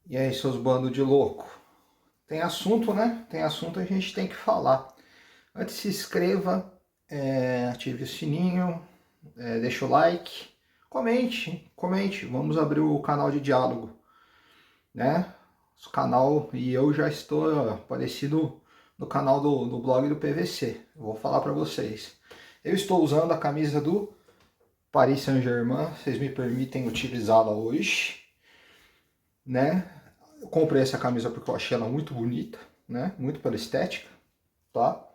E aí, seus bandos de louco? Tem assunto, né? Tem assunto, a gente tem que falar. Antes, se inscreva, ative o sininho, deixa o like, comente. Vamos abrir o canal de diálogo, né? O canal, e eu já estou aparecido no canal do blog do PVC. Eu vou falar para vocês. Eu estou usando a camisa do Paris Saint-Germain, vocês me permitem utilizá-la hoje, né? Eu comprei essa camisa porque eu achei ela muito bonita, né? Muito pela estética, tá?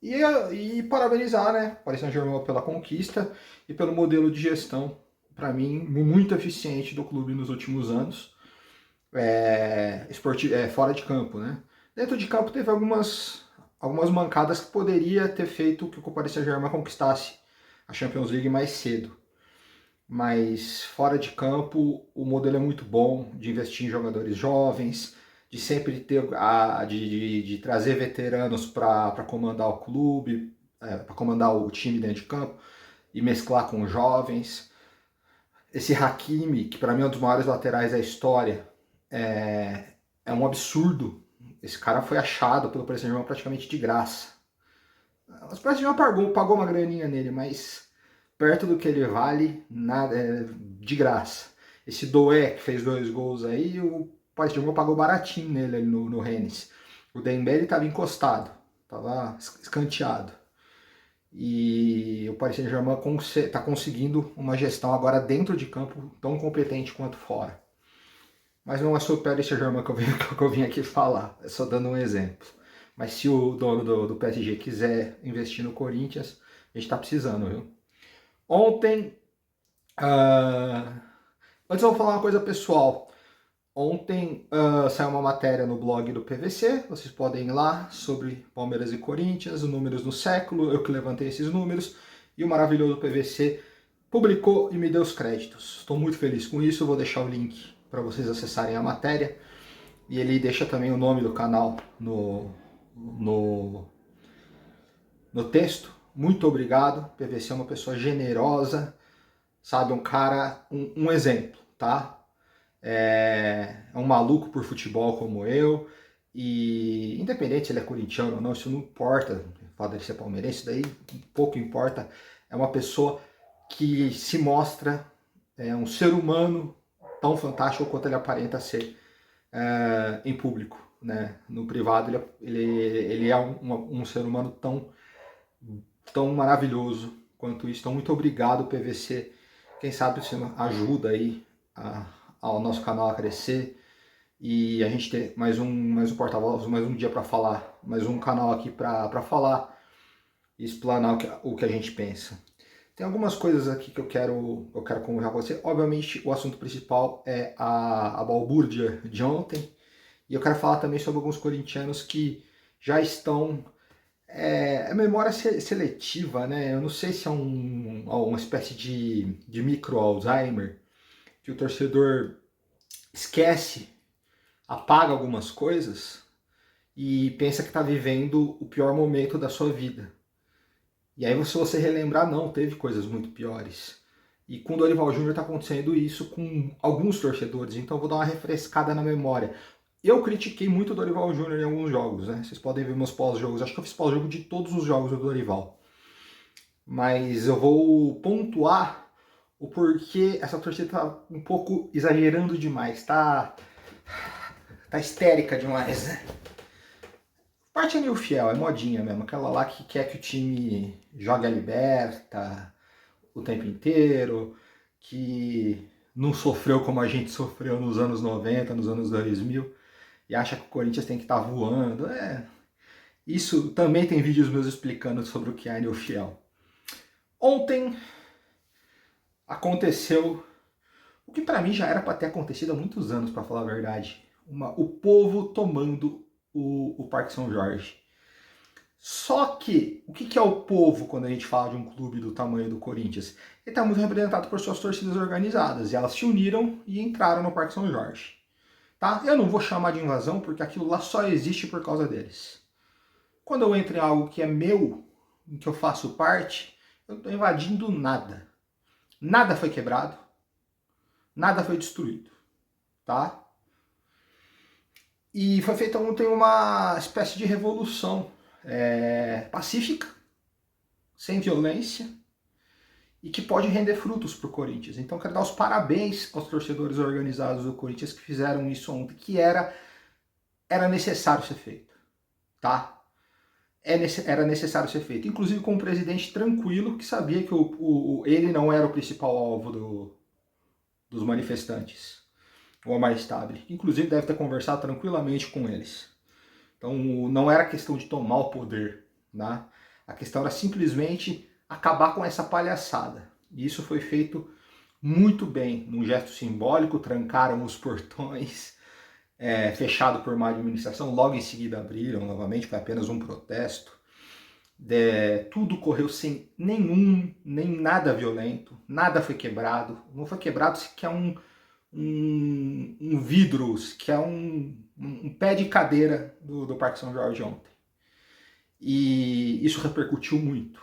E parabenizar, né? Paris Saint-Germain pela conquista e pelo modelo de gestão, para mim, muito eficiente do clube nos últimos anos. Fora de campo, né? Dentro de campo teve algumas mancadas que poderia ter feito que o Paris Saint-Germain conquistasse a Champions League mais cedo. Mas fora de campo o modelo é muito bom de investir em jogadores jovens, de sempre ter de trazer veteranos para comandar o clube, para comandar o time dentro de campo e mesclar com jovens. Esse Hakimi, que para mim é um dos maiores laterais da história, é um absurdo. Esse cara foi achado pelo Paris Saint-Germain praticamente de graça. O Paris Saint-Germain pagou uma graninha nele, mas perto do que ele vale, nada, de graça. Esse Doué, que fez 2 gols aí, o Paris Saint-Germain pagou baratinho nele ali no Rennes. O Dembélé estava encostado, estava escanteado. E o Paris Saint-Germain está conseguindo uma gestão agora dentro de campo tão competente quanto fora. Mas não é sobre o Paris Saint-Germain que eu vim aqui falar, é só dando um exemplo. Mas se o dono do PSG quiser investir no Corinthians, a gente está precisando, viu? Ontem, antes eu vou falar uma coisa pessoal. Ontem saiu uma matéria no blog do PVC, vocês podem ir lá, sobre Palmeiras e Corinthians, os números no século, eu que levantei esses números, e o maravilhoso PVC publicou e me deu os créditos. Estou muito feliz com isso, vou deixar o link para vocês acessarem a matéria, e ele deixa também o nome do canal no texto. Muito obrigado, PVC é uma pessoa generosa, sabe, um cara, um exemplo, tá? É um maluco por futebol como eu, e independente se ele é corintiano ou não, isso não importa, o fato dele ser palmeirense, daí pouco importa, é uma pessoa que se mostra um ser humano tão fantástico quanto ele aparenta ser em público, né? No privado ele é um ser humano tão maravilhoso quanto isso. Então muito obrigado, PVC, quem sabe você ajuda aí ao nosso canal a crescer e a gente ter mais um porta-voz, mais um dia para falar, mais um canal aqui para falar e explanar o que a gente pensa. Tem algumas coisas aqui que eu quero conversar com você. Obviamente o assunto principal é a balbúrdia de ontem, e eu quero falar também sobre alguns corintianos que já estão memória seletiva, né? Eu não sei se é uma espécie de micro-Alzheimer, que o torcedor esquece, apaga algumas coisas e pensa que está vivendo o pior momento da sua vida. E aí, se você relembrar, não, teve coisas muito piores. E com o Dorival Júnior está acontecendo isso com alguns torcedores, então eu vou dar uma refrescada na memória. Eu critiquei muito o Dorival Júnior em alguns jogos, né? Vocês podem ver meus pós-jogos. Acho que eu fiz pós-jogo de todos os jogos do Dorival. Mas eu vou pontuar o porquê essa torcida tá um pouco exagerando demais. Tá histérica demais, né? Parte é meio fiel, é modinha mesmo. Aquela lá que quer que o time jogue a liberta o tempo inteiro, que não sofreu como a gente sofreu nos anos 90, nos anos 2000, e acha que o Corinthians tem que estar voando. Isso também tem vídeos meus explicando sobre o que é anil fiel. Ontem aconteceu o que para mim já era para ter acontecido há muitos anos, para falar a verdade. O povo tomando o Parque São Jorge. Só que, o que é o povo quando a gente fala de um clube do tamanho do Corinthians? Ele está muito representado por suas torcidas organizadas, e elas se uniram e entraram no Parque São Jorge. Tá? Eu não vou chamar de invasão, porque aquilo lá só existe por causa deles. Quando eu entro em algo que é meu, em que eu faço parte, eu não estou invadindo nada. Nada foi quebrado, nada foi destruído. Tá? E foi feita ontem uma espécie de revolução pacífica, sem violência, e que pode render frutos para o Corinthians. Então quero dar os parabéns aos torcedores organizados do Corinthians que fizeram isso ontem, que era necessário ser feito, tá? Era necessário ser feito, inclusive com um presidente tranquilo, que sabia que ele não era o principal alvo dos manifestantes, o Omar Stable, inclusive deve ter conversado tranquilamente com eles. Então não era questão de tomar o poder, né? A questão era simplesmente acabar com essa palhaçada. E isso foi feito muito bem, num gesto simbólico, trancaram os portões, fechado por má administração, logo em seguida abriram novamente, foi apenas um protesto. Tudo correu sem nem nada violento, nada foi quebrado, não foi quebrado sequer um vidro, que é um pé de cadeira do Parque São Jorge ontem. E isso repercutiu muito.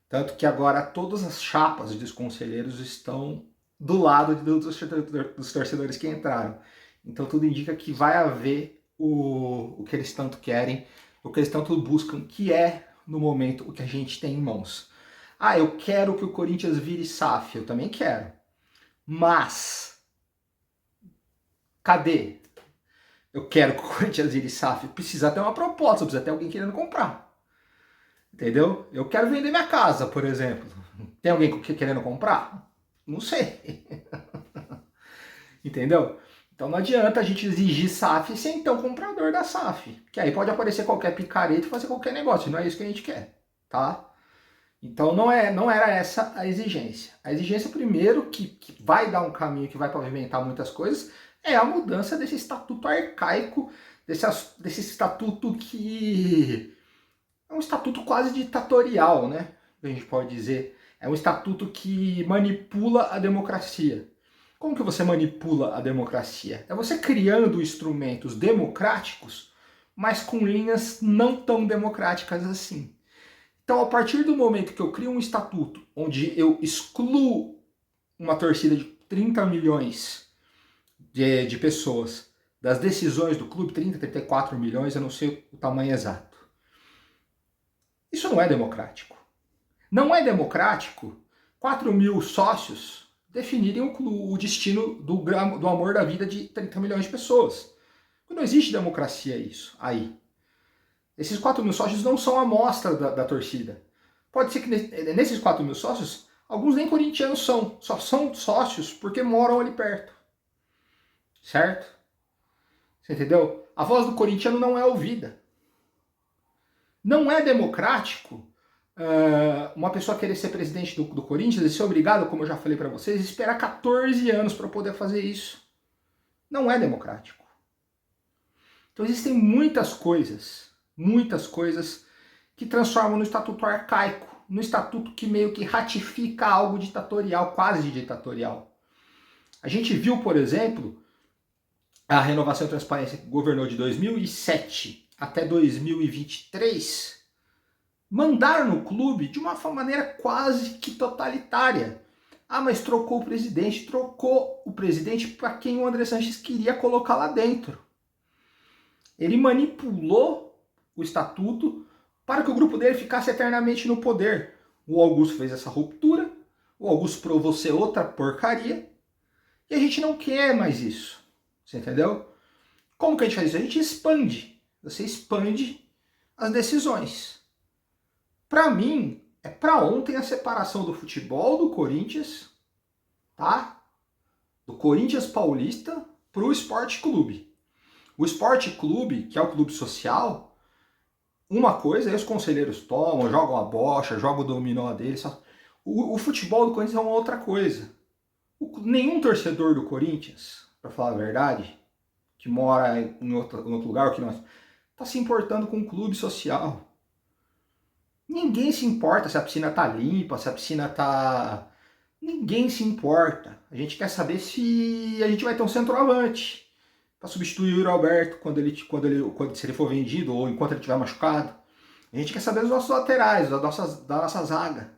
Tanto que agora todas as chapas dos conselheiros estão do lado dos torcedores que entraram. Então tudo indica que vai haver o que eles tanto querem, o que eles tanto buscam, que é, no momento, o que a gente tem em mãos. Ah, eu quero que o Corinthians vire SAF, eu também quero. Mas, cadê? Eu quero que o Corinthians vire SAF. Precisa ter uma proposta, precisa ter alguém querendo comprar. Entendeu? Eu quero vender minha casa, por exemplo. Tem alguém querendo comprar? Não sei. Entendeu? Então não adianta a gente exigir SAF sem ter um comprador da SAF. Que aí pode aparecer qualquer picareta e fazer qualquer negócio. Não é isso que a gente quer, tá? Então não era essa a exigência. A exigência, primeiro, que vai dar um caminho, que vai pavimentar muitas coisas, é a mudança desse estatuto arcaico, desse estatuto que é um estatuto quase ditatorial, né? A gente pode dizer. É um estatuto que manipula a democracia. Como que você manipula a democracia? É você criando instrumentos democráticos, mas com linhas não tão democráticas assim. Então, a partir do momento que eu crio um estatuto onde eu excluo uma torcida de 30 milhões de pessoas das decisões do clube, 30, 34 milhões, eu não sei o tamanho exato. Isso não é democrático. Não é democrático 4 mil sócios definirem o destino do amor da vida de 30 milhões de pessoas. Não existe democracia isso aí. Esses 4 mil sócios não são a amostra da torcida. Pode ser que nesses 4 mil sócios, alguns nem corintianos são. Só são sócios porque moram ali perto. Certo? Você entendeu? A voz do corintiano não é ouvida. Não é democrático uma pessoa querer ser presidente do Corinthians e ser obrigado, como eu já falei para vocês, a esperar 14 anos para poder fazer isso. Não é democrático. Então existem muitas coisas que transformam no estatuto arcaico, no estatuto que meio que ratifica algo ditatorial, quase ditatorial. A gente viu, por exemplo, a renovação e transparência que governou de 2007 até 2023, mandar no clube de uma maneira quase que totalitária. Ah, mas trocou o presidente para quem o André Sanches queria colocar lá dentro. Ele manipulou o estatuto para que o grupo dele ficasse eternamente no poder. O Augusto fez essa ruptura, o Augusto provou ser outra porcaria, e a gente não quer mais isso. Você entendeu? Como que a gente faz isso? A gente expande. Você expande as decisões. Para mim, é para ontem a separação do futebol do Corinthians, tá? Do Corinthians Paulista para o Sport Clube. O Sport Clube, que é o clube social, uma coisa aí os conselheiros tomam, jogam a bocha, jogam o dominó deles. O futebol do Corinthians é uma outra coisa. Nenhum torcedor do Corinthians, para falar a verdade, que mora em outro lugar, que nós, tá se importando com o clube social. Ninguém se importa se a piscina tá limpa, se a piscina tá... Ninguém se importa. A gente quer saber se a gente vai ter um centroavante para substituir o Yuri Alberto se ele for vendido ou enquanto ele estiver machucado. A gente quer saber dos nossos laterais, da nossa zaga.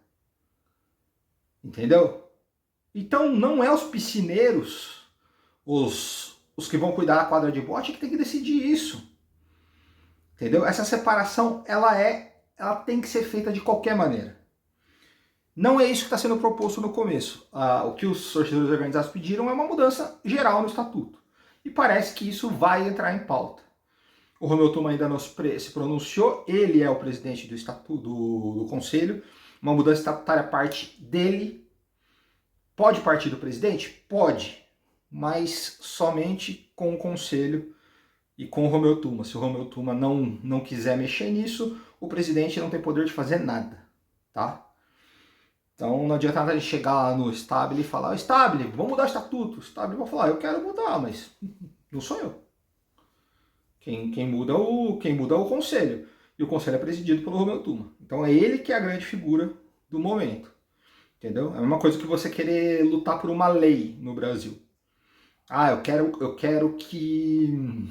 Entendeu? Então não é os piscineiros, os os que vão cuidar da quadra de bote que tem que decidir isso. Entendeu? Essa separação, ela tem que ser feita de qualquer maneira. Não é isso que está sendo proposto no começo. O que os torcedores organizados pediram é uma mudança geral no estatuto. E parece que isso vai entrar em pauta. O Romeu Tuma ainda não se pronunciou, ele é o presidente do estatuto do conselho. Uma mudança estatutária parte dele. Pode partir do presidente? Pode, mas somente com o conselho e com o Romeu Tuma. Se o Romeu Tuma não quiser mexer nisso, o presidente não tem poder de fazer nada, tá? Então não adianta nada a gente chegar lá no Stabile e falar: Stabile, vamos mudar o estatuto. O Stabile vai falar: eu quero mudar, mas não sou eu. Quem muda é o conselho. E o conselho é presidido pelo Romeu Tuma. Então é ele que é a grande figura do momento. Entendeu? É a mesma coisa que você querer lutar por uma lei no Brasil. Eu quero que...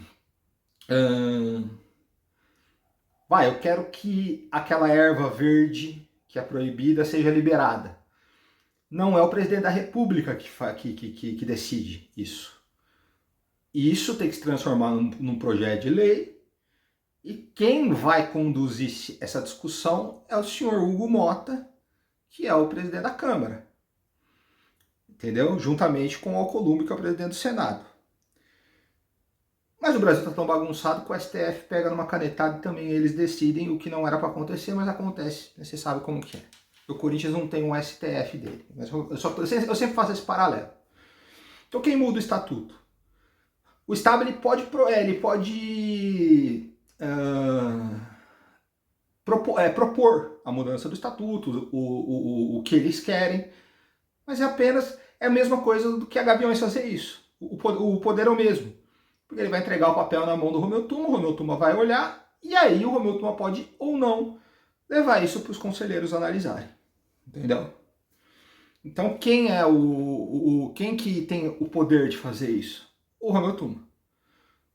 eu quero que aquela erva verde que é proibida seja liberada. Não é o presidente da República que decide isso. Isso tem que se transformar num projeto de lei, e quem vai conduzir essa discussão é o senhor Hugo Mota, que é o presidente da Câmara. Entendeu? Juntamente com o Alcolumbre, que é o presidente do Senado. Mas o Brasil está tão bagunçado que o STF pega numa canetada e também eles decidem o que não era para acontecer, mas acontece. Você sabe como que é. O Corinthians não tem um STF dele. Mas eu sempre faço esse paralelo. Então quem muda o estatuto? O Estado ele pode propor a mudança do estatuto, o que eles querem, mas é a mesma coisa do que a Gaviões fazer isso. O poder é o mesmo. Porque ele vai entregar o papel na mão do Romeu Tuma, o Romeu Tuma vai olhar, e aí o Romeu Tuma pode ou não levar isso para os conselheiros analisarem. Entendeu? Então quem é quem que tem o poder de fazer isso? O Romeu Tuma.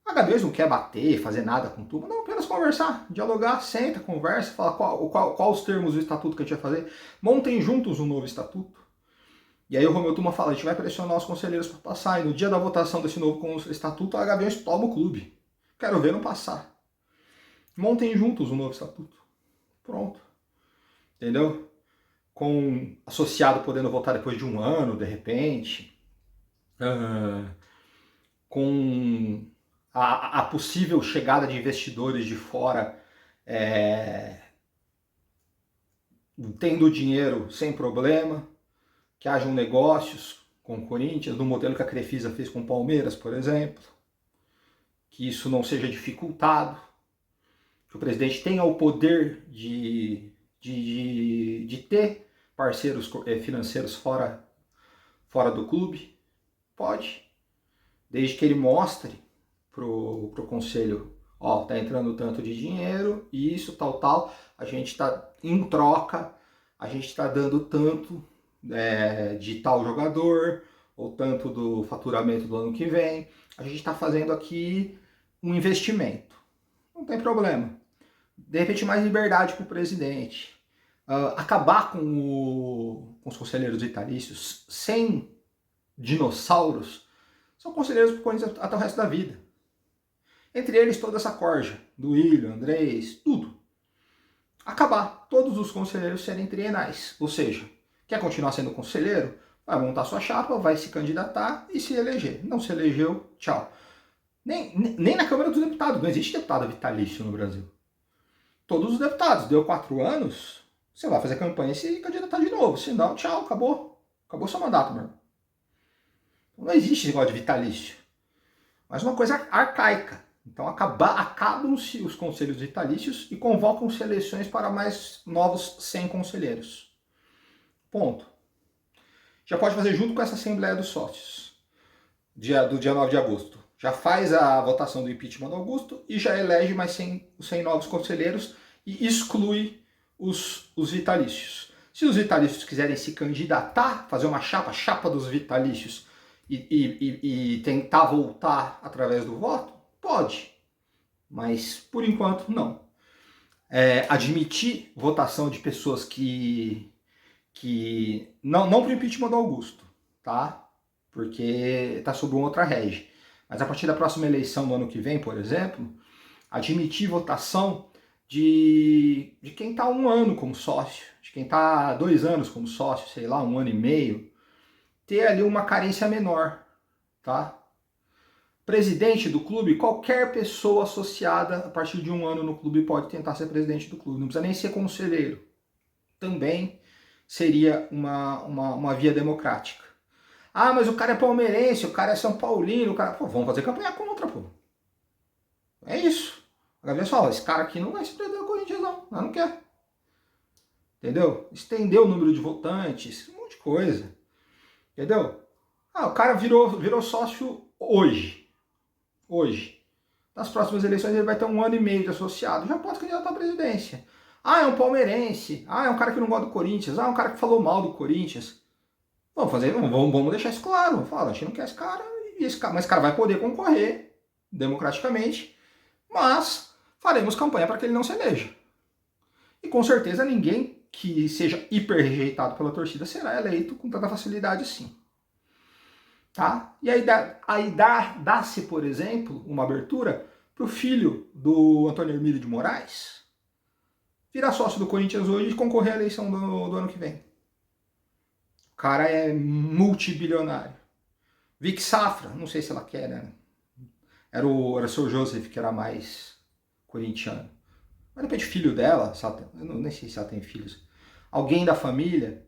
A Gaviões não quer bater, fazer nada com o Tuma, não, apenas conversar, dialogar, senta, conversa, fala qual os termos do estatuto que a gente vai fazer, montem juntos um novo estatuto. E aí o Romeu Tuma fala: a gente vai pressionar os conselheiros para passar, e no dia da votação desse novo estatuto, a Gaviões toma o clube. Quero ver não passar. Montem juntos um novo estatuto. Pronto. Entendeu? Com associado podendo votar depois de um ano, de repente. Com a possível chegada de investidores de fora tendo dinheiro sem problema. Que hajam negócios com o Corinthians, no modelo que a Crefisa fez com o Palmeiras, por exemplo. Que isso não seja dificultado. Que o presidente tenha o poder de ter parceiros financeiros fora do clube. Pode. Desde que ele mostre pro conselho: tá entrando tanto de dinheiro, isso, tal, a gente está em troca, a gente está dando tanto de tal jogador, ou tanto do faturamento do ano que vem, a gente está fazendo aqui um investimento. Não tem problema. De repente, mais liberdade para o presidente. Acabar com os conselheiros vitalícios sem dinossauros. São conselheiros pro Corinthians até o resto da vida. Entre eles toda essa corja, do Willian, Andrés, tudo. Acabar. Todos os conselheiros serem trienais. Ou seja, quer continuar sendo conselheiro? Vai montar sua chapa, vai se candidatar e se eleger. Não se elegeu, tchau. Nem na Câmara dos Deputados. Não existe deputado vitalício no Brasil. Todos os deputados. Deu 4 anos, você vai fazer campanha e se candidatar de novo. Se não, tchau, acabou. Acabou seu mandato, meu irmão. Não existe esse negócio de vitalício. Mas uma coisa arcaica. Então acabam-se os conselhos vitalícios e convocam-se eleições para mais novos 100 conselheiros. Ponto. Já pode fazer junto com essa Assembleia dos Sócios, do dia 9 de agosto. Já faz a votação do impeachment do Augusto e já elege mais 100 novos conselheiros e exclui os vitalícios. Se os vitalícios quiserem se candidatar, fazer uma chapa dos vitalícios, e tentar voltar através do voto, pode. Mas, por enquanto, não. Admitir votação de pessoas que não para o impeachment do Augusto, tá? Porque está sob uma outra rege. Mas a partir da próxima eleição do ano que vem, por exemplo, admitir votação de quem está 1 ano como sócio, de quem está 2 anos como sócio, sei lá, 1 ano e meio, ter ali uma carência menor, tá? Presidente do clube, qualquer pessoa associada a partir de 1 ano no clube pode tentar ser presidente do clube, não precisa nem ser conselheiro. Também seria uma via democrática. Ah, mas o cara é palmeirense, o cara é São Paulino, o cara... Pô, vamos fazer campanha contra, pô. É isso. A galera fala, esse cara aqui não vai se presidente do Corinthians, não quer. Entendeu? Estender o número de votantes, um monte de coisa. Entendeu? Ah, o cara virou sócio hoje. Nas próximas eleições ele vai ter 1 ano e meio de associado. Já pode candidatar à presidência. Ah, é um palmeirense. Ah, é um cara que não gosta do Corinthians. Ah, é um cara que falou mal do Corinthians. Vamos deixar isso claro. Vamos falar, a gente não quer esse cara, mas esse cara vai poder concorrer democraticamente, mas faremos campanha para que ele não se eleja. E com certeza ninguém que seja hiper rejeitado pela torcida será eleito com tanta facilidade assim. Tá? E aí dá-se, por exemplo, uma abertura para o filho do Antônio Hermílio de Moraes virar sócio do Corinthians hoje e concorrer à eleição do ano que vem. O cara é multibilionário. Vic Safra, não sei se ela quer, né? Era o seu Joseph que era mais corintiano. Mas de repente filho dela, eu nem sei se ela tem filhos, alguém da família,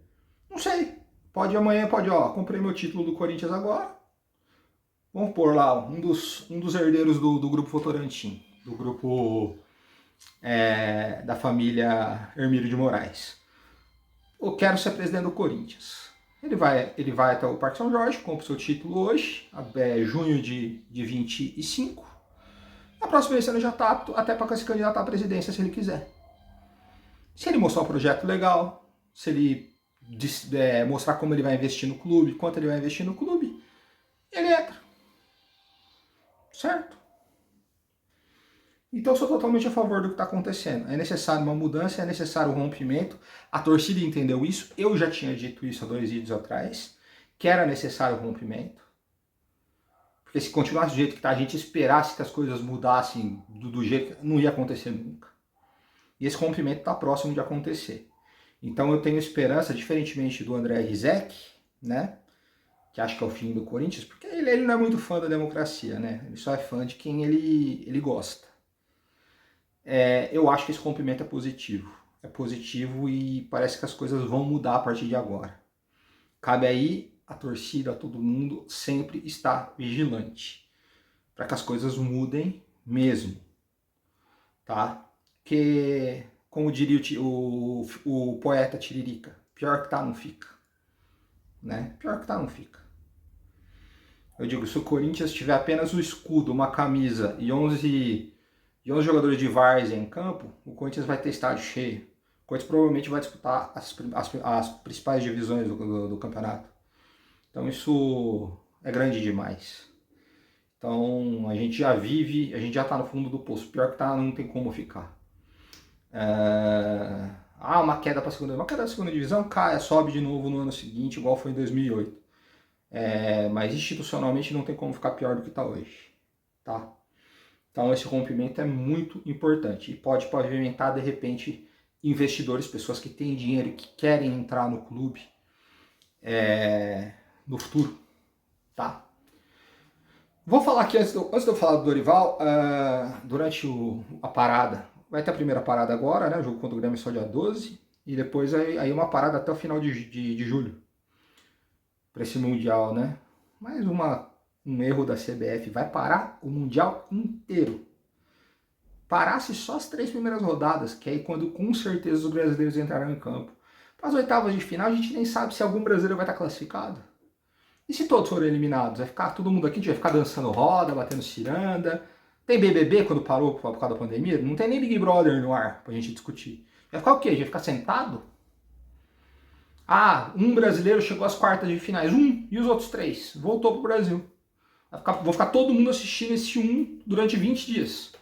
não sei. Pode amanhã, comprei meu título do Corinthians agora. Vamos pôr lá um dos herdeiros do grupo Votorantim, do grupo da família Hermílio de Moraes. Eu quero ser presidente do Corinthians. Ele vai até o Parque São Jorge, compra o seu título hoje, junho de 25. Na próxima eleição ele já está apto até para se candidatar à presidência se ele quiser. Se ele mostrar um projeto legal, se ele mostrar como ele vai investir no clube, quanto ele vai investir no clube, ele entra. Certo? Então eu sou totalmente a favor do que está acontecendo. É necessário uma mudança, é necessário um rompimento. A torcida entendeu isso. Eu já tinha dito isso há 2 vídeos atrás, que era necessário um rompimento. Porque se continuasse do jeito que está, a gente esperasse que as coisas mudassem do jeito que não ia acontecer nunca. E esse rompimento está próximo de acontecer. Então eu tenho esperança, diferentemente do André Rizek, né? Que acha que é o fim do Corinthians, porque ele não é muito fã da democracia, né? Ele só é fã de quem ele gosta. Eu acho que esse rompimento é positivo. É positivo e parece que as coisas vão mudar a partir de agora. Cabe aí a torcida, a todo mundo, sempre estar vigilante. Para que as coisas mudem mesmo. Tá? Porque, como diria o poeta Tiririca, pior que tá não fica. Né? Pior que tá não fica. Eu digo, se o Corinthians tiver apenas o escudo, uma camisa e 11 jogadores de várzea em campo, o Corinthians vai ter estádio cheio. O Corinthians provavelmente vai disputar as principais divisões do campeonato. Então isso é grande demais. Então a gente já está no fundo do poço. Pior que tá, não tem como ficar. Uma queda para a segunda divisão. Uma queda da segunda divisão, sobe de novo no ano seguinte, igual foi em 2008. Mas institucionalmente não tem como ficar pior do que está hoje. Tá? Então esse rompimento é muito importante e pode pavimentar, de repente, investidores, pessoas que têm dinheiro e que querem entrar no clube no futuro. Tá? Vou falar aqui, antes de eu falar do Dorival, durante a parada, vai ter a primeira parada agora, né? O jogo contra o Grêmio só dia 12, e depois aí uma parada até o final de julho, para esse Mundial, né? Mais um erro da CBF, vai parar o Mundial inteiro. Parasse só as 3 primeiras rodadas, que é aí quando com certeza os brasileiros entrarão em campo. Para as oitavas de final, a gente nem sabe se algum brasileiro vai estar classificado. E se todos forem eliminados? Vai ficar todo mundo aqui, a gente vai ficar dançando roda, batendo ciranda. Tem BBB quando parou por causa da pandemia? Não tem nem Big Brother no ar pra gente discutir. Vai ficar o quê? Vai ficar sentado? Um brasileiro chegou às quartas de finais. E os outros 3? Voltou pro Brasil. Vou ficar todo mundo assistindo esse durante 20 dias.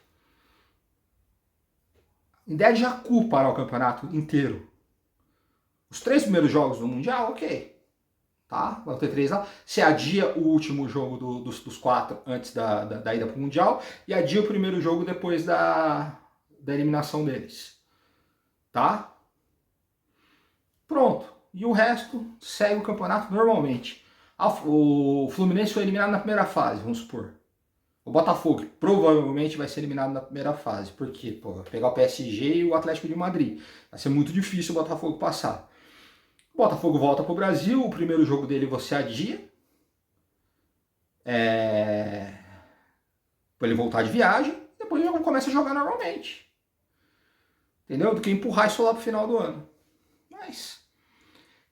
Ideia de Jacu parar o campeonato inteiro. Os 3 primeiros jogos do Mundial, ok. tá? Vão ter 3 lá. Você adia o último jogo dos 4 antes da ida para o Mundial e adia o primeiro jogo depois da eliminação deles, tá? Pronto. E o resto segue o campeonato normalmente. O Fluminense foi eliminado na primeira fase, vamos supor. O Botafogo provavelmente vai ser eliminado na primeira fase. Por quê? Pô, vai pegar o PSG e o Atlético de Madrid. Vai ser muito difícil o Botafogo passar. O Botafogo volta para o Brasil, o primeiro jogo dele você adia. Para ele voltar de viagem, depois ele começa a jogar normalmente. Entendeu? Do que empurrar isso lá pro final do ano. Mas.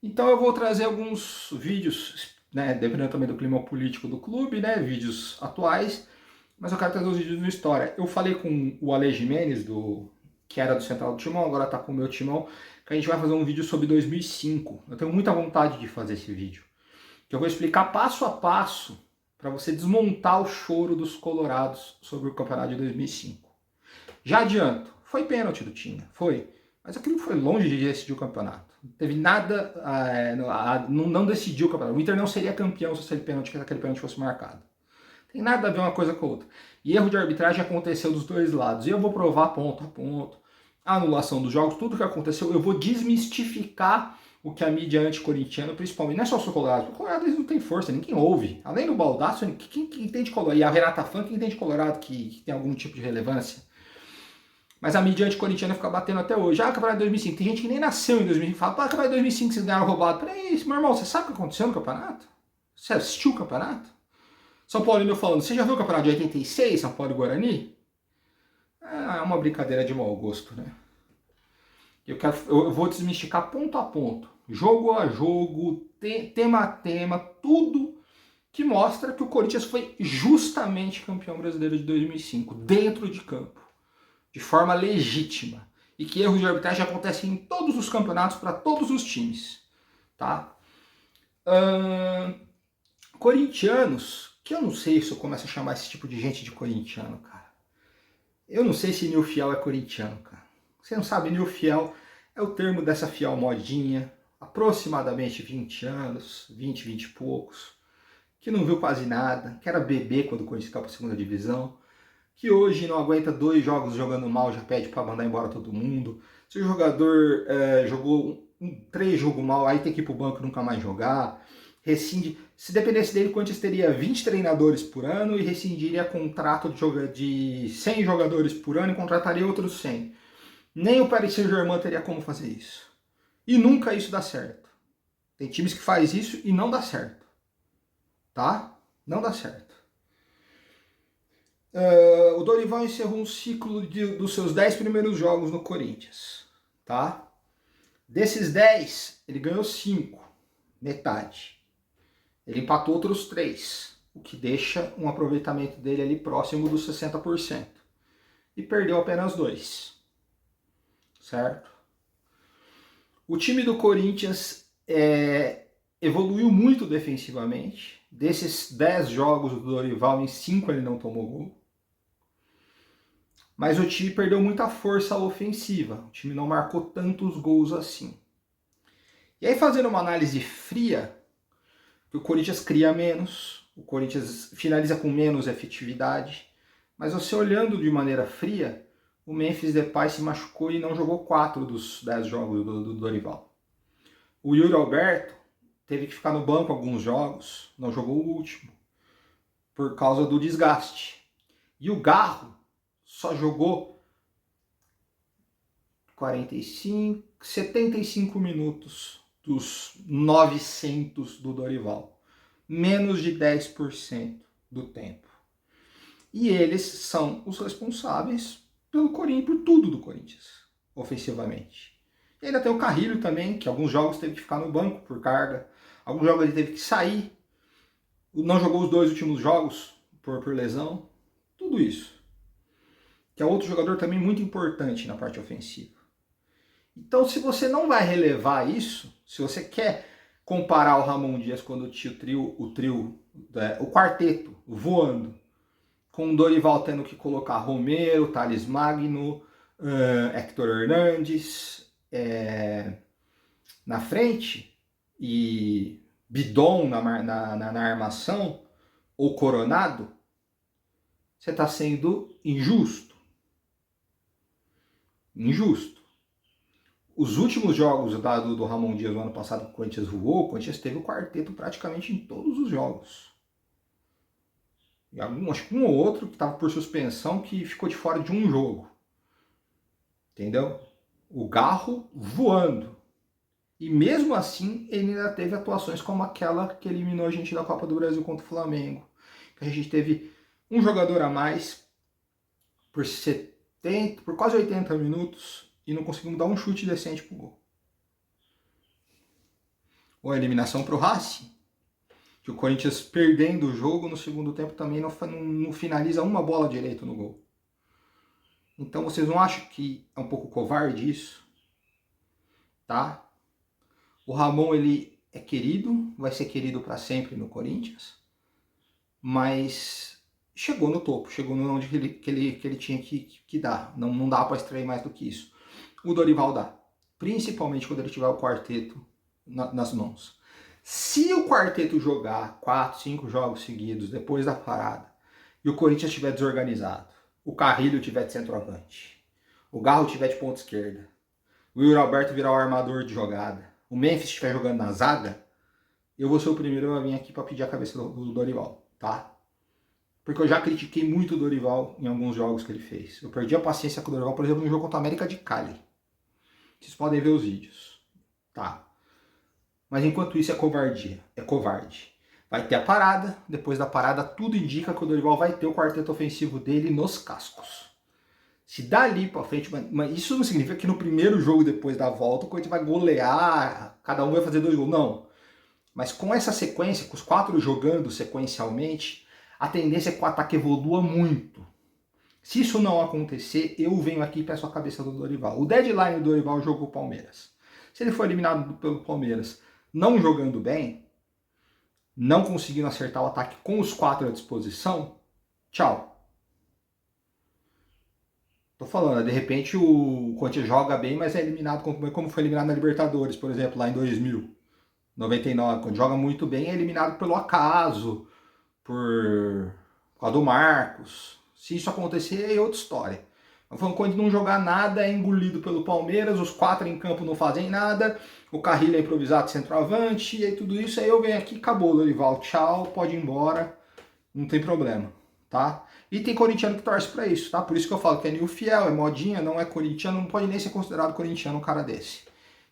Então eu vou trazer alguns vídeos, né? Dependendo também do clima político do clube, né? Vídeos atuais. Mas eu quero trazer os vídeos de história. Eu falei com o Ale Jimenez, que era do Central do Timão, agora tá com o meu timão, que a gente vai fazer um vídeo sobre 2005. Eu tenho muita vontade de fazer esse vídeo. Que eu vou explicar passo a passo para você desmontar o choro dos colorados sobre o campeonato de 2005. Já adianto, foi pênalti do Tinga, foi. Mas aquilo foi longe de decidir o campeonato. Não teve nada, não decidiu o campeonato. O Inter não seria campeão se aquele pênalti fosse marcado. Tem nada a ver uma coisa com a outra. E erro de arbitragem aconteceu dos dois lados. E eu vou provar ponto a ponto. A anulação dos jogos, tudo que aconteceu, eu vou desmistificar o que a mídia anticorintiana, principalmente, não é só o Colorado, o Colorado eles não tem força, ninguém ouve. Além do Baldasso, quem entende Colorado? E a Renata Fã, quem entende Colorado que tem algum tipo de relevância? Mas a mídia anticorintiana fica batendo até hoje. Ah, campeonato de 2005. Tem gente que nem nasceu em 2005 e fala, pá, campeonato de 2005 vocês ganharam roubado. Peraí, meu irmão, você sabe o que aconteceu no campeonato? Você assistiu o campeonato? São Paulino falando, você já viu o campeonato de 86, São Paulo e Guarani? É uma brincadeira de mau gosto, né? Eu vou desmistificar ponto a ponto, jogo a jogo, tema a tema, tudo que mostra que o Corinthians foi justamente campeão brasileiro de 2005, dentro de campo, de forma legítima. E que erros de arbitragem acontecem em todos os campeonatos para todos os times. Tá? Corintianos, que eu não sei se eu começo a chamar esse tipo de gente de corintiano, cara. Eu não sei se Nil Fiel é corintiano, cara. Você não sabe, Nil Fiel é o termo dessa fiel modinha, aproximadamente 20 anos, 20 e poucos, que não viu quase nada, que era bebê quando o Corinthians caiu para a segunda divisão, que hoje não aguenta 2 jogos jogando mal, já pede para mandar embora todo mundo. Se o jogador jogou 3 jogos mal, aí tem que ir pro banco e nunca mais jogar. Rescinde. Se dependesse dele, o Corinthians teria 20 treinadores por ano e rescindiria contrato de 100 jogadores por ano e contrataria outros 100. Nem o Paris Saint-Germain teria como fazer isso. E nunca isso dá certo. Tem times que faz isso e não dá certo. Tá? Não dá certo. O Dorival encerrou um ciclo dos seus 10 primeiros jogos no Corinthians. Tá? Desses 10, ele ganhou 5. Metade. Ele empatou outros 3. O que deixa um aproveitamento dele ali próximo dos 60%. E perdeu apenas 2. Certo? O time do Corinthians evoluiu muito defensivamente. Desses 10 jogos do Dorival, em 5 ele não tomou gol. Mas o time perdeu muita força ofensiva. O time não marcou tantos gols assim. E aí, fazendo uma análise fria, o Corinthians cria menos, o Corinthians finaliza com menos efetividade. Mas você olhando de maneira fria, o Memphis Depay se machucou e não jogou 4 dos 10 jogos do Dorival. O Yuri Alberto teve que ficar no banco alguns jogos, não jogou o último, por causa do desgaste. E o Garro só jogou 75 minutos dos 900 do Dorival. Menos de 10% do tempo. E eles são os responsáveis pelo Corinthians, por tudo do Corinthians, ofensivamente. E ainda tem o Carrilho também, que alguns jogos teve que ficar no banco por carga. Alguns jogos ele teve que sair. Não jogou os 2 últimos jogos por lesão. Tudo isso. Que é outro jogador também muito importante na parte ofensiva. Então, se você não vai relevar isso, se você quer comparar o Ramon Dias quando tinha o quarteto voando, com o Dorival tendo que colocar Romero, Thales Magno, Héctor Hernandes na frente e bidon na armação ou coronado, você está sendo injusto. Injusto. Os últimos jogos do Ramon Dias no ano passado que o Corinthians voou, o Corinthians teve o quarteto praticamente em todos os jogos. E acho que um ou outro que estava por suspensão que ficou de fora de um jogo. Entendeu? O Garro voando. E mesmo assim, ele ainda teve atuações como aquela que eliminou a gente da Copa do Brasil contra o Flamengo. Que a gente teve um jogador a mais por quase 80 minutos e não conseguimos dar um chute decente pro gol. Ou a eliminação pro Racing, que o Corinthians perdendo o jogo no segundo tempo também não finaliza uma bola direito no gol. Então vocês não acham que é um pouco covarde isso? Tá? O Ramon, ele é querido, vai ser querido para sempre no Corinthians, mas chegou no topo, chegou no onde que ele tinha que dar. Não dá para extrair mais do que isso. O Dorival dá, principalmente quando ele tiver o quarteto nas mãos. Se o quarteto jogar 4, 5 jogos seguidos depois da parada e o Corinthians estiver desorganizado, o Carrilho tiver de centroavante, o Garro tiver de ponta esquerda, o Yuri Alberto virar o armador de jogada, o Memphis estiver jogando na zaga, eu vou ser o primeiro a vir aqui para pedir a cabeça do Dorival, tá? Porque eu já critiquei muito o Dorival em alguns jogos que ele fez. Eu perdi a paciência com o Dorival, por exemplo, no jogo contra a América de Cali. Vocês podem ver os vídeos, tá? Mas enquanto isso é covardia, é covarde. Vai ter a parada, depois da parada tudo indica que o Dorival vai ter o quarteto ofensivo dele nos cascos. Se dali pra frente, mas isso não significa que no primeiro jogo depois da volta o Corinthians vai golear, cada um vai fazer 2 gols, não. Mas com essa sequência, com os 4 jogando sequencialmente, a tendência é que o ataque evolua muito. Se isso não acontecer, eu venho aqui e peço a cabeça do Dorival. O deadline do Dorival jogou o Palmeiras. Se ele for eliminado pelo Palmeiras não jogando bem, não conseguindo acertar o ataque com os 4 à disposição, tchau. Tô falando, de repente o Corinthians joga bem, mas é eliminado como foi eliminado na Libertadores, por exemplo, lá em 2000, 99, quando joga muito bem é eliminado pelo acaso, por causa do Marcos. Se isso acontecer, é outra história. Quando não jogar nada, é engolido pelo Palmeiras, os 4 em campo não fazem nada, o Carrilho é improvisado de centroavante, e aí tudo isso, aí eu venho aqui, acabou, Dorival, tchau, pode ir embora, não tem problema, tá? E tem corintiano que torce pra isso, tá? Por isso que eu falo que é Nil Fiel, é modinha, não é corintiano, não pode nem ser considerado corintiano um cara desse.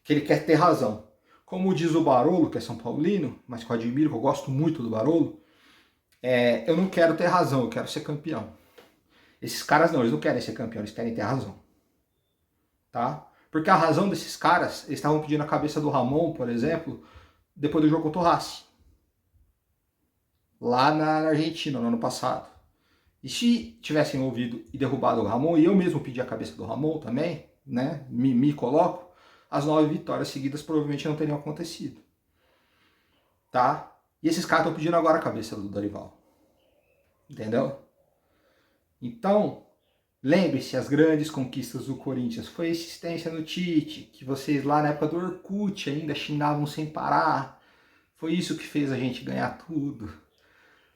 Que ele quer ter razão. Como diz o Barolo, que é São Paulino, mas que eu admiro, que eu gosto muito do Barolo, eu não quero ter razão, eu quero ser campeão. Esses caras não, eles não querem ser campeão, eles querem ter razão. Tá? Porque a razão desses caras, eles estavam pedindo a cabeça do Ramon, por exemplo, depois do jogo contra o Racing. Lá na Argentina, no ano passado. E se tivessem ouvido e derrubado o Ramon, e eu mesmo pedi a cabeça do Ramon também, né? Me coloco, as 9 vitórias seguidas provavelmente não teriam acontecido. Tá? E esses caras estão pedindo agora a cabeça do Dorival. Entendeu? Então, lembre-se, as grandes conquistas do Corinthians foi a existência no Tite, que vocês lá na época do Orkut ainda xingavam sem parar. Foi isso que fez a gente ganhar tudo.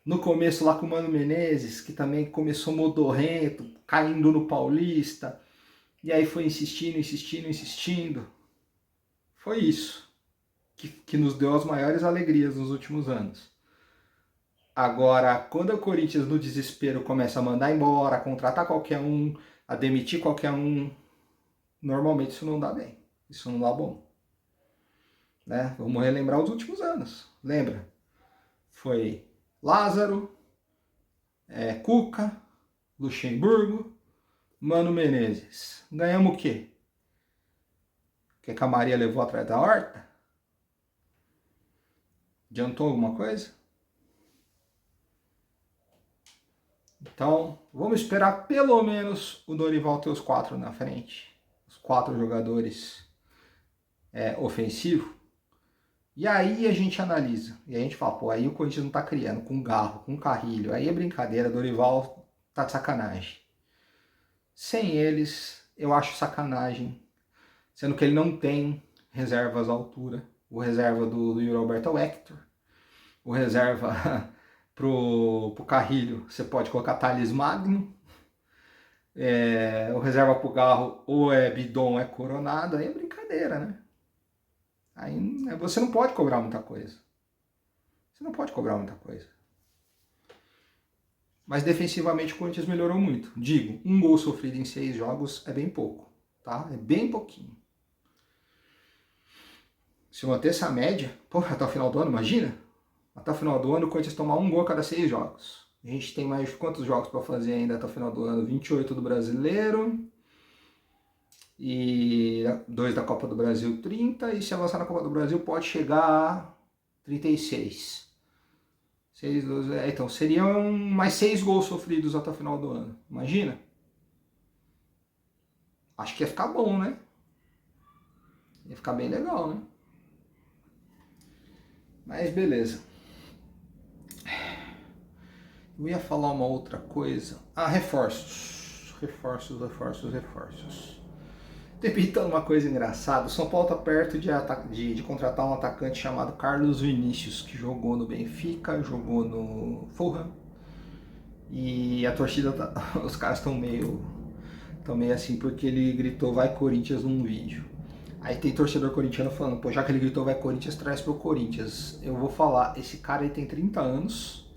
No começo lá com o Mano Menezes, que também começou modorrento, caindo no Paulista, e aí foi insistindo, insistindo, insistindo. Foi isso que nos deu as maiores alegrias nos últimos anos. Agora, quando o Corinthians no desespero começa a mandar embora, a contratar qualquer um, a demitir qualquer um, normalmente isso não dá bem, isso não dá bom. Né? Vamos relembrar os últimos anos, lembra? Foi Lázaro, Cuca, Luxemburgo, Mano Menezes. Ganhamos o quê? Que a Maria levou atrás da horta? Adiantou alguma coisa? Então, vamos esperar pelo menos o Dorival ter os 4 na frente. Os 4 jogadores ofensivos. E aí a gente analisa. E a gente fala, pô, aí o Corinthians não tá criando com Garro, com Carrilho. Aí é brincadeira, Dorival tá de sacanagem. Sem eles, eu acho sacanagem. Sendo que ele não tem reservas à altura. O reserva do Yuri Alberto é o Hector. o reserva pro Carrilho, você pode colocar Thales Magno. O reserva pro Garro ou é Bidon ou é Coronado, aí é brincadeira, né? Aí você não pode cobrar muita coisa. Você não pode cobrar muita coisa. Mas defensivamente o Corinthians melhorou muito. Digo, um gol sofrido em 6 jogos é bem pouco, tá? É bem pouquinho. Se manter essa média, porra, até o final do ano, imagina? Até o final do ano o Corinthians tomar um gol a cada 6 jogos. A gente tem mais quantos jogos para fazer ainda até o final do ano? 28 do Brasileiro e 2 da Copa do Brasil, 30, e se avançar na Copa do Brasil pode chegar a 36. 6, 12, então seriam mais 6 gols sofridos até o final do ano. Imagina? Acho que ia ficar bom, né? Ia ficar bem legal, né? Mas beleza. Eu ia falar uma outra coisa. Reforços. Reforços. Debitando uma coisa engraçada. O São Paulo tá perto de contratar um atacante chamado Carlos Vinícius, que jogou no Benfica, jogou no Fulham. E a torcida, os caras estão meio assim, porque ele gritou "Vai Corinthians" num vídeo. Aí tem torcedor corintiano falando, pô, já que ele gritou "Vai Corinthians", traz pro Corinthians. Eu vou falar, esse cara aí tem 30 anos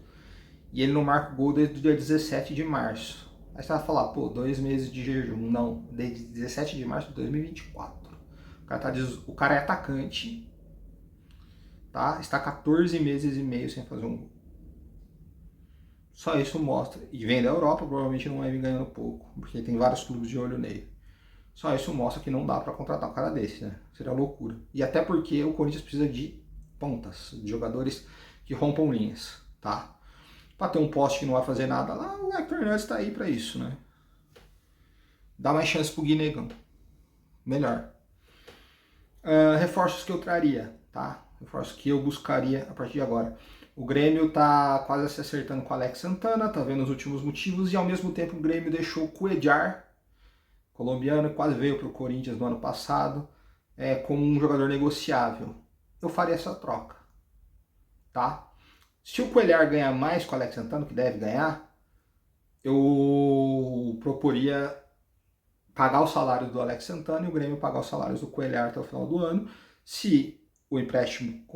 e ele não marca gol desde o dia 17 de março. Aí você vai falar, pô, 2 meses de jejum. Não, desde 17 de março de 2024. O cara é atacante, tá? Está 14 meses e meio sem fazer um gol. Só isso mostra. E vem da Europa, provavelmente não vai vir ganhando pouco, porque tem vários clubes de olho nele. Só isso mostra que não dá para contratar um cara desse, né? Seria loucura. E até porque o Corinthians precisa de pontas, de jogadores que rompam linhas, tá? Para ter um poste que não vai fazer nada lá, o Hector Hernandes tá aí para isso, né? Dá mais chance pro Guinegão. Melhor. Reforços que eu traria, tá? Reforços que eu buscaria a partir de agora. O Grêmio tá quase se acertando com o Alex Santana, tá vendo os últimos motivos, e ao mesmo tempo o Grêmio deixou o Cuéllar, colombiano, quase veio pro Corinthians no ano passado, como um jogador negociável. Eu faria essa troca, tá? Se o Cuéllar ganhar mais com o Alex Santana, que deve ganhar, eu proporia pagar o salário do Alex Santana e o Grêmio pagar os salários do Cuéllar até o final do ano. Se o empréstimo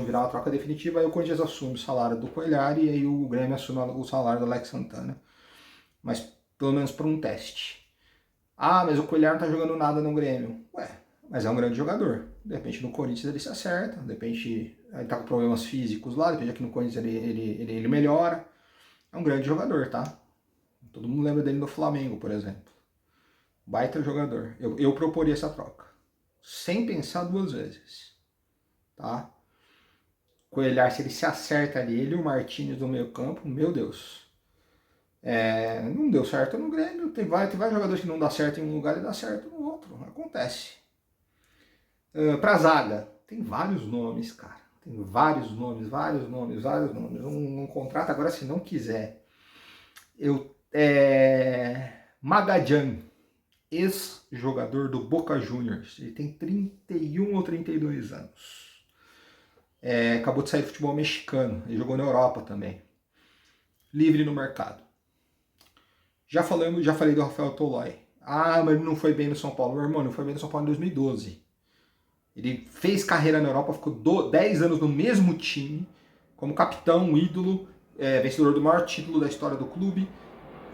virar uma troca definitiva, aí o Corinthians assume o salário do Cuéllar e aí o Grêmio assume o salário do Alex Santana. Mas pelo menos por um teste. Ah, mas o Cuéllar não tá jogando nada no Grêmio. Ué, mas é um grande jogador. De repente no Corinthians ele se acerta, de repente ele tá com problemas físicos lá, de repente aqui no Corinthians ele melhora. É um grande jogador, tá? Todo mundo lembra dele no Flamengo, por exemplo. Baita jogador. Eu proporia essa troca. Sem pensar 2 vezes. Tá? Cuéllar, se ele se acerta ali, ele e o Martínez no meio campo, meu Deus. Não deu certo no Grêmio. Tem vários jogadores que não dá certo em um lugar e dá certo no outro. Acontece. Pra zaga, tem vários nomes, cara. Tem vários nomes. Não contrata agora se não quiser. Magadjan, ex-jogador do Boca Juniors. Ele tem 31 ou 32 anos. Acabou de sair do futebol mexicano. Ele jogou na Europa também. Livre no mercado. Já falei do Rafael Tolói. Ah, mas ele não foi bem no São Paulo. Meu irmão, não foi bem no São Paulo em 2012. Ele fez carreira na Europa, ficou 10 anos no mesmo time, como capitão, ídolo, vencedor do maior título da história do clube.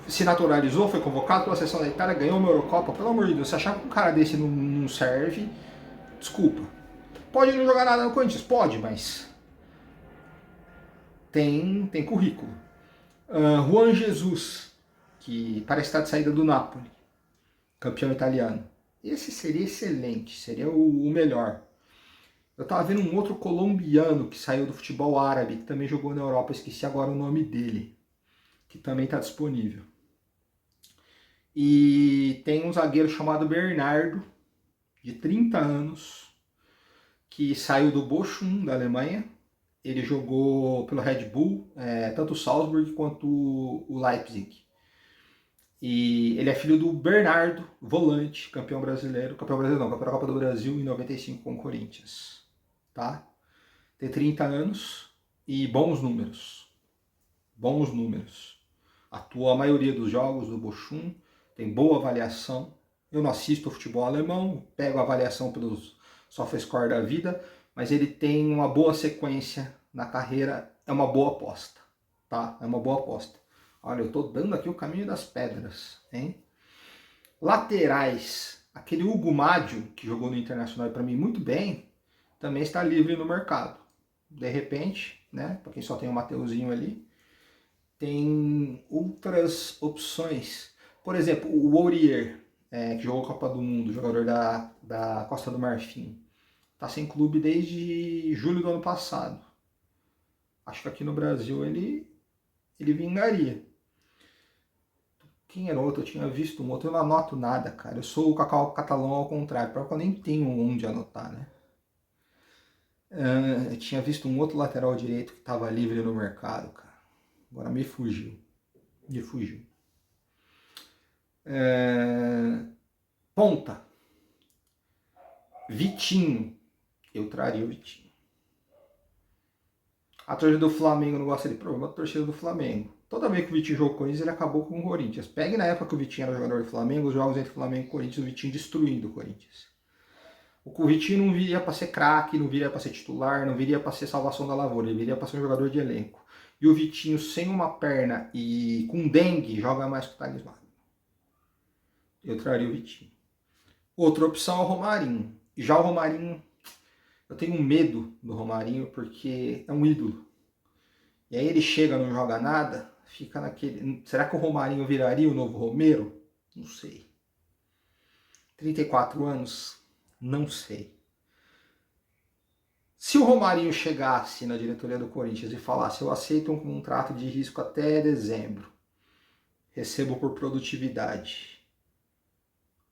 Se naturalizou, foi convocado pela seleção da Itália, ganhou uma Eurocopa. Pelo amor de Deus, se achar que um cara desse não serve, desculpa. Pode não jogar nada no Corinthians? Pode, mas tem currículo. Juan Jesus, que parece estar de saída do Napoli, campeão italiano. Esse seria excelente, seria o melhor. Eu tava vendo um outro colombiano que saiu do futebol árabe, que também jogou na Europa, esqueci agora o nome dele, que também está disponível. E tem um zagueiro chamado Bernardo, de 30 anos, que saiu do Bochum, da Alemanha. Ele jogou pelo Red Bull, tanto o Salzburg quanto o Leipzig. E ele é filho do Bernardo, volante, campeão da Copa do Brasil em 95 com o Corinthians. Tá? Tem 30 anos e bons números. Bons números. Atuou a maioria dos jogos do Bochum, tem boa avaliação. Eu não assisto futebol alemão, pego a avaliação pelos SofaScore da vida, mas ele tem uma boa sequência na carreira, é uma boa aposta, tá? É uma boa aposta. Olha, eu tô dando aqui o caminho das pedras, hein? Laterais, aquele Hugo Mádio, que jogou no Internacional para mim muito bem, também está livre no mercado. De repente, né, para quem só tem o Mateuzinho ali, tem outras opções. Por exemplo, o Aurier, que jogou a Copa do Mundo, jogador da Costa do Marfim, está sem clube desde julho do ano passado. Acho que aqui no Brasil ele vingaria. Quem era outro? Eu tinha visto um outro, eu não anoto nada, cara. Eu sou o Cacau Catalão ao contrário, porque eu nem tenho onde anotar, né? Eu tinha visto um outro lateral direito que estava livre no mercado, cara. Agora me fugiu. Me fugiu. Ponta. Vitinho. Eu traria o Vitinho. A torcida do Flamengo não gosta de problema, a torcida do Flamengo. Toda vez que o Vitinho jogou com o Corinthians, ele acabou com o Corinthians. Pegue na época que o Vitinho era jogador do Flamengo, os jogos entre Flamengo e Corinthians, o Vitinho destruindo o Corinthians. O Vitinho não viria para ser craque, não viria para ser titular, não viria para ser salvação da lavoura, ele viria para ser um jogador de elenco. E o Vitinho sem uma perna e com dengue joga mais que o Thales Magno. Eu traria o Vitinho. Outra opção é o Romarinho. Já o Romarinho, eu tenho medo do Romarinho porque é um ídolo. E aí ele chega, não joga nada, fica naquele... Será que o Romarinho viraria o novo Romero? Não sei. 34 anos? Não sei. Se o Romarinho chegasse na diretoria do Corinthians e falasse: eu aceito um contrato de risco até dezembro, recebo por produtividade,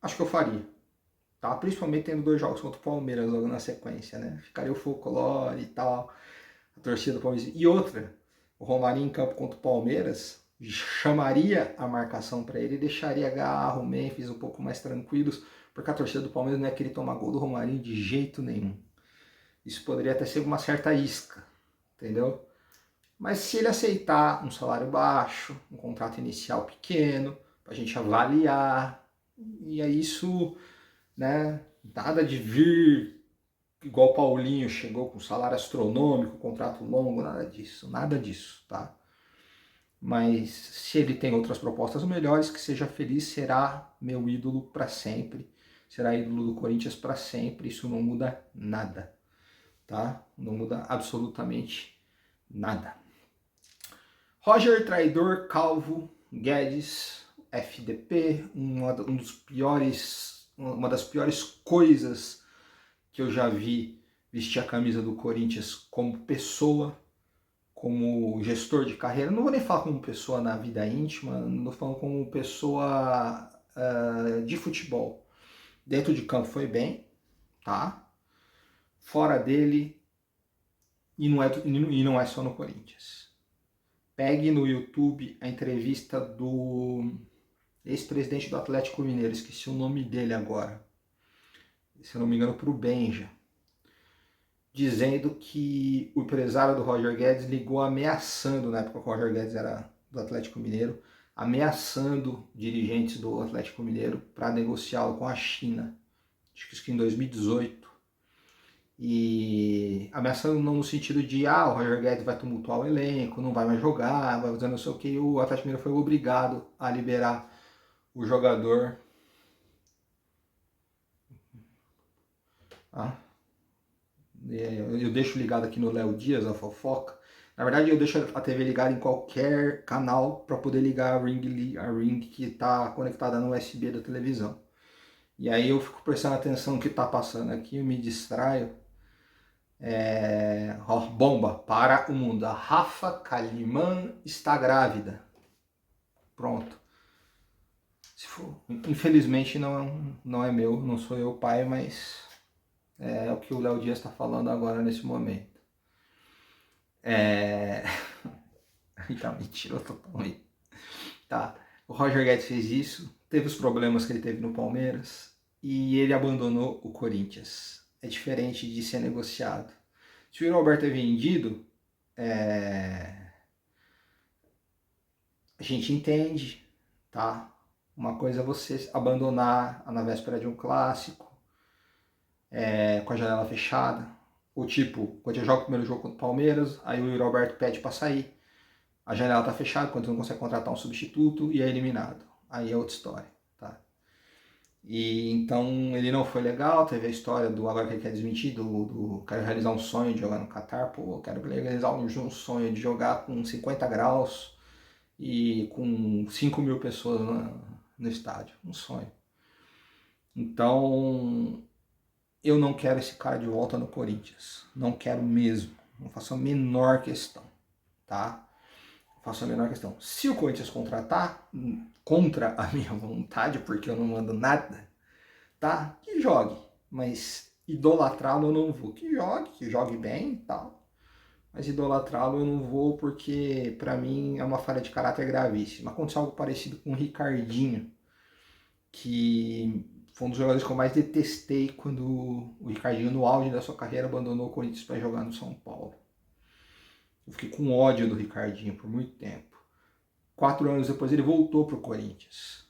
acho que eu faria. Tá? Principalmente tendo 2 jogos contra o Palmeiras logo na sequência, né? Ficaria o folclore e tal, a torcida do Palmeiras. E outra, o Romarinho em campo contra o Palmeiras chamaria a marcação para ele e deixaria Garro, Memphis um pouco mais tranquilos, porque a torcida do Palmeiras não é querer tomar gol do Romarinho de jeito nenhum. Isso poderia até ser uma certa isca, entendeu? Mas se ele aceitar um salário baixo, um contrato inicial pequeno, para a gente avaliar, e é isso, né? Nada de vir igual o Paulinho chegou com salário astronômico, contrato longo, nada disso, tá? Mas se ele tem outras propostas melhores, que seja feliz, será meu ídolo para sempre, será ídolo do Corinthians para sempre, isso não muda nada, tá? Não muda absolutamente nada. Roger Traidor Calvo Guedes, FDP, uma das piores coisas que eu já vi vestir a camisa do Corinthians como pessoa, como gestor de carreira. Não vou nem falar como pessoa na vida íntima, não estou falando como pessoa de futebol. Dentro de campo foi bem, tá? Fora dele, e não é só no Corinthians. Pegue no YouTube a entrevista do ex-presidente do Atlético Mineiro, esqueci o nome dele agora, se eu não me engano, para o Benja, dizendo que o empresário do Roger Guedes ligou ameaçando, na época que o Roger Guedes era do Atlético Mineiro, ameaçando dirigentes do Atlético Mineiro para negociá-lo com a China, acho que isso em 2018. E ameaçando não no sentido de o Roger Guedes vai tumultuar o elenco, não vai mais jogar, vai fazer não sei o que, o Atlético Mineiro foi obrigado a liberar o jogador. Eu deixo ligado aqui no Léo Dias a fofoca. Na verdade, eu deixo a TV ligada em qualquer canal para poder ligar a ring que está conectada no USB da televisão. E aí eu fico prestando atenção no que está passando aqui, eu me distraio. Bomba para o mundo. A Rafa Kalimann está grávida. Pronto. Infelizmente não é meu, não sou eu o pai, mas é o que o Léo Dias está falando agora nesse momento. Tá, me tirou totalmente. Tá. O Roger Guedes fez isso, teve os problemas que ele teve no Palmeiras e ele abandonou o Corinthians. É diferente de ser negociado. Se o Yuri Alberto é vendido, a gente entende, tá? Uma coisa é você abandonar na véspera de um clássico, com a janela fechada. Ou tipo, quando eu jogo o primeiro jogo contra o Palmeiras, aí o Yuri Alberto pede para sair. A janela tá fechada, quando você não consegue contratar um substituto e é eliminado. Aí é outra história, tá? E então ele não foi legal, teve a história do agora que ele quer desmentir, quero realizar um sonho de jogar no Catar, pô, quero realizar um sonho de jogar com 50 graus e com 5 mil pessoas no estádio, um sonho. Então eu não quero esse cara de volta no Corinthians, não quero mesmo, não faço a menor questão, tá? Faço a menor questão. Se o Corinthians contratar, contra a minha vontade, porque eu não mando nada, tá? Que jogue. Mas idolatrá-lo eu não vou. Que jogue bem e tal. Mas idolatrá-lo eu não vou porque, pra mim, é uma falha de caráter gravíssima. Aconteceu algo parecido com o Ricardinho, que foi um dos jogadores que eu mais detestei quando o Ricardinho, no auge da sua carreira, abandonou o Corinthians para jogar no São Paulo. Eu fiquei com ódio do Ricardinho por muito tempo. 4 anos depois ele voltou pro Corinthians.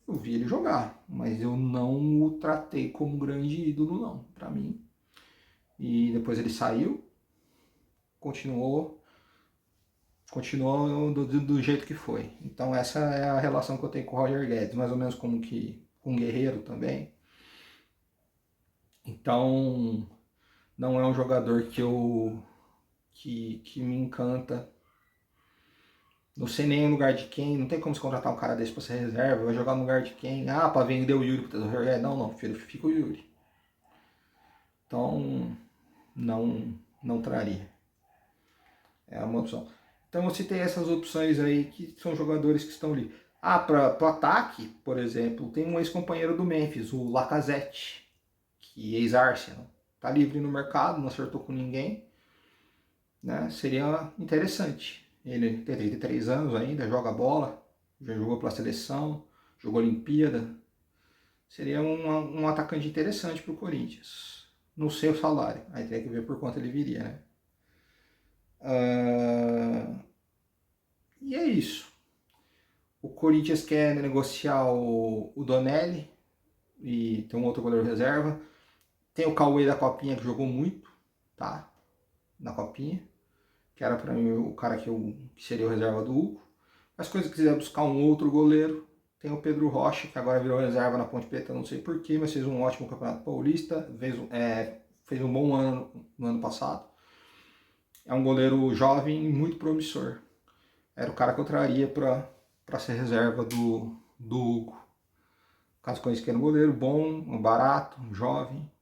Eu vi ele jogar, mas eu não o tratei como um grande ídolo, não, pra mim. E depois ele saiu, continuou do jeito que foi. Então essa é a relação que eu tenho com o Roger Guedes, mais ou menos como que com o Guerreiro também. Então não é um jogador que me encanta. Não sei nem o lugar de quem, não tem como se contratar um cara desse pra ser reserva, vai jogar no lugar de quem? Ah, pra vender o Yuri pro Roger. Não, filho, fica o Yuri. Então não traria. É uma opção. Então eu citei essas opções aí que são jogadores que estão ali. Ah, para o ataque, por exemplo, tem um ex-companheiro do Memphis, o Lacazette, que é ex-Arsenal. Tá livre no mercado, não acertou com ninguém. Né? Seria interessante. Ele tem 33 anos ainda, joga bola, já jogou pela seleção, jogou Olimpíada. Seria um atacante interessante para o Corinthians. Não sei o salário, aí tem que ver por quanto ele viria, né? E é isso. O Corinthians quer negociar o Donelli e tem um outro goleiro reserva. Tem o Cauê da Copinha que jogou muito, tá? Na Copinha. Que era para mim o cara que seria o reserva do Hugo. Mas coisa que quiser buscar um outro goleiro, tem o Pedro Rocha, que agora virou reserva na Ponte Preta, não sei porquê, mas fez um ótimo Campeonato Paulista, fez um bom ano no ano passado. É um goleiro jovem e muito promissor. Era o cara que eu traria para ser reserva do Hugo. Caso conheça que era um goleiro bom, barato, jovem.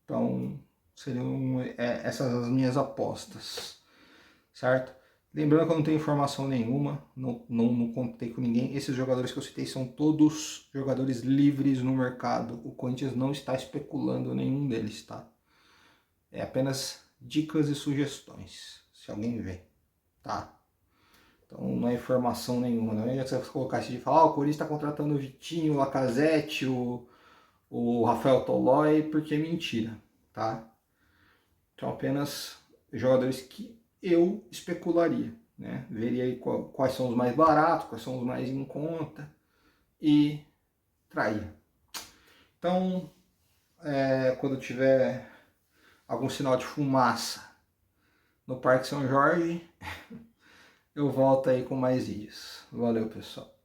Então, seriam essas as minhas apostas, certo? Lembrando que eu não tenho informação nenhuma, não contei com ninguém. Esses jogadores que eu citei são todos jogadores livres no mercado. O Corinthians não está especulando nenhum deles, tá? É apenas dicas e sugestões, se alguém vê, tá? Então não é informação nenhuma, não é você colocar assim de falar, o Corinthians está contratando o Vitinho, o Lacazette, o Rafael Tolói, porque é mentira, tá? São apenas jogadores que eu especularia, né? Veria aí quais são os mais baratos, quais são os mais em conta e traía. Então, quando tiver algum sinal de fumaça no Parque São Jorge, eu volto aí com mais vídeos. Valeu, pessoal.